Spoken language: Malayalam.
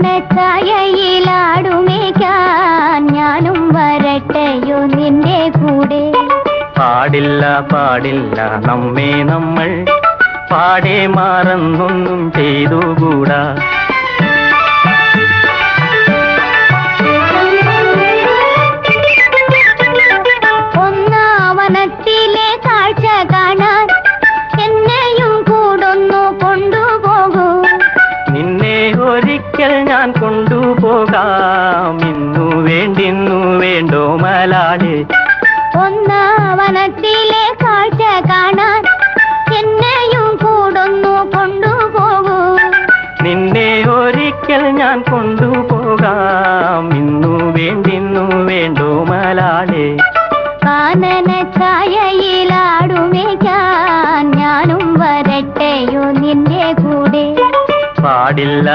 കാനനച്ചായയിലാടുമേക്കാൻ ഞാനും വരട്ടെയോ നിന്റെ കൂടെ. പാടില്ല പാടില്ല നമ്മെ നമ്മൾ പാടെ മാറന്നൊന്നും ചെയ്തുകൂടാ. ഒന്നാവനത്തിലെ കാഴ്ച കാണാൻ എന്നെയും കൂടൊന്നു കൊണ്ടുപോകൂ. നിന്നെ ഒരിക്കൽ ഞാൻ കൊണ്ടുപോകാം. ഇന്നു വേണ്ടിന്നു വേണ്ടോ മലാളെ. ഒന്നാവനത്തിലെ കാഴ്ച കാണാൻ എന്നെയും കൂടൊന്നു കൊണ്ടുപോകൂ. നിന്നെ ഒരിക്കൽ ഞാൻ കൊണ്ടുപോകാം. ഇന്നു വേണ്ടിന്നു വേണ്ടോ മലാളെ. കാനനച്ചായയിലാടുമേക്കാൻ ഞാനും വരട്ടെയോ നിന്റെ കൂടെ. പാടില്ല